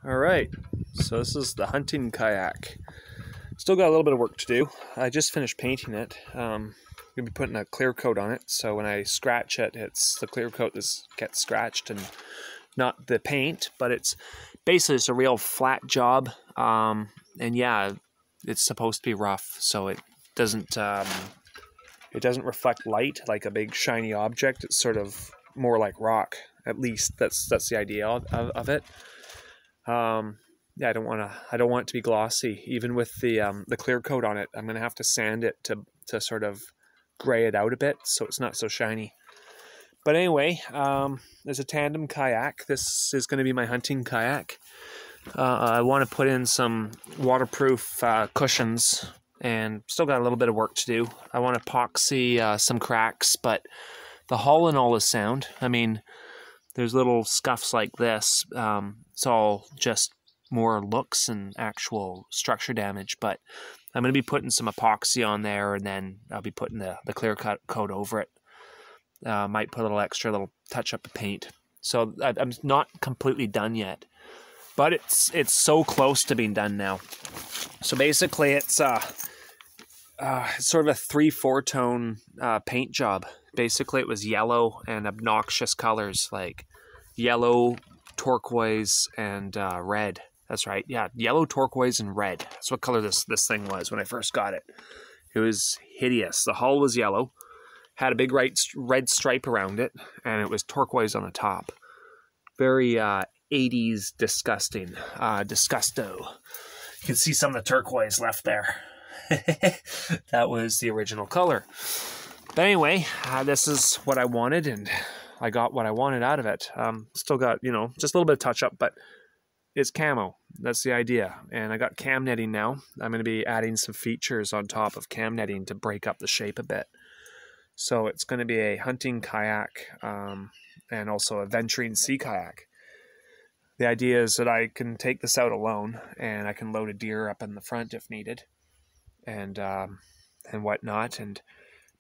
All right, so this is the hunting kayak. Still got a little bit of work to do. I just finished painting it. I'm gonna be putting a clear coat on it, so when I scratch it, it's the clear coat that gets scratched and not the paint. But it's basically a real flat job, and yeah, it's supposed to be rough, so it doesn't reflect light like a big shiny object. It's sort of more like rock. At least that's the idea of it. Yeah, I don't want it to be glossy. Even with the clear coat on it, I'm gonna have to sand it to sort of gray it out a bit so it's not so shiny. But anyway, there's a tandem kayak. This is going to be my hunting kayak. I want to put in some waterproof cushions, and still got a little bit of work to do. I want to epoxy some cracks, but the hull and all is sound. I mean, there's little scuffs like this. It's all just more looks and actual structure damage, but I'm going to be putting some epoxy on there, and then I'll be putting the clear coat over it. Might put a little touch up of paint. So I'm not completely done yet, but it's so close to being done now. So basically it's sort of a 3-4 tone paint job. Basically it was yellow and obnoxious colors like yellow, turquoise, and red. That's right. Yeah, yellow, turquoise, and red. That's what color this thing was when I first got it. It was hideous. The hull was yellow, had a big red stripe around it, and it was turquoise on the top. Very 80s disgusting. Disgusto. You can see some of the turquoise left there. That was the original color. But anyway, this is what I wanted, and I got what I wanted out of it. Still got, just a little bit of touch-up, but it's camo. That's the idea. And I got cam netting now. I'm going to be adding some features on top of cam netting to break up the shape a bit. So it's going to be a hunting kayak and also a venturing sea kayak. The idea is that I can take this out alone, and I can load a deer up in the front if needed, and whatnot, and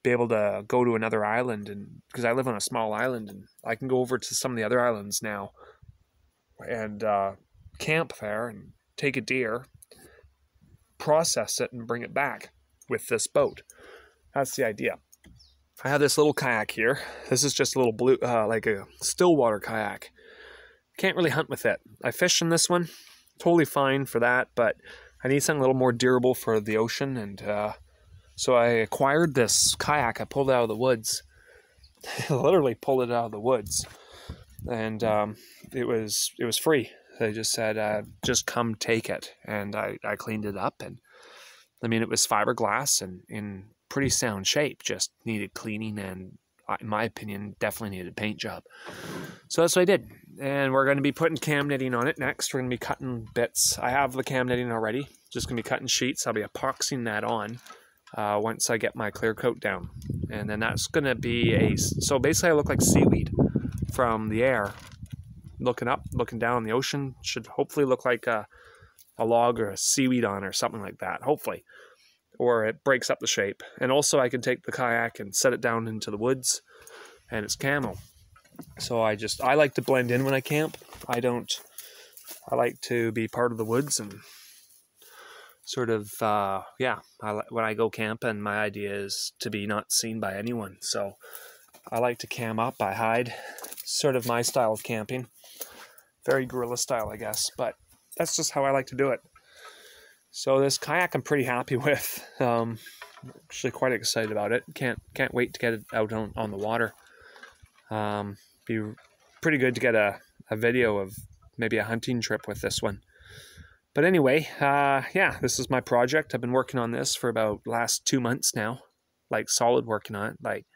be able to go to another island. And because I live on a small island, and I can go over to some of the other islands now and camp there and take a deer, process it, and bring it back with this boat. That's the idea. I have this little kayak here. This is just a little blue, like a still water kayak. Can't really hunt with it. I fish in this one, totally fine for that, but I need something a little more durable for the ocean, and so I acquired this kayak. I pulled it out of the woods. I literally pulled it out of the woods, and it was free. They just said, just come take it, and I cleaned it up, and I mean, it was fiberglass and in pretty sound shape, just needed cleaning, and in my opinion, definitely needed a paint job. So that's what I did, and we're going to be putting cam netting on it next. We're going to be cutting bits. I have the cam netting already, just going to be cutting sheets. I'll be epoxying that on once I get my clear coat down, and then that's going to be so basically I look like seaweed from the air. Looking up, looking down on the ocean, should hopefully look like a log or a seaweed on or something like that, hopefully. Or it breaks up the shape. And also I can take the kayak and set it down into the woods, and it's camo. So I like to blend in when I camp. I like to be part of the woods and sort of, when I go camping, my idea is to be not seen by anyone. So I like to cam up, I hide. Sort of my style of camping. Very guerrilla style, I guess, but that's just how I like to do it. So this kayak I'm pretty happy with. Actually quite excited about it. Can't wait to get it out on the water. Be pretty good to get a video of maybe a hunting trip with this one. But anyway, yeah, this is my project. I've been working on this for about last 2 months now, like solid working on it, like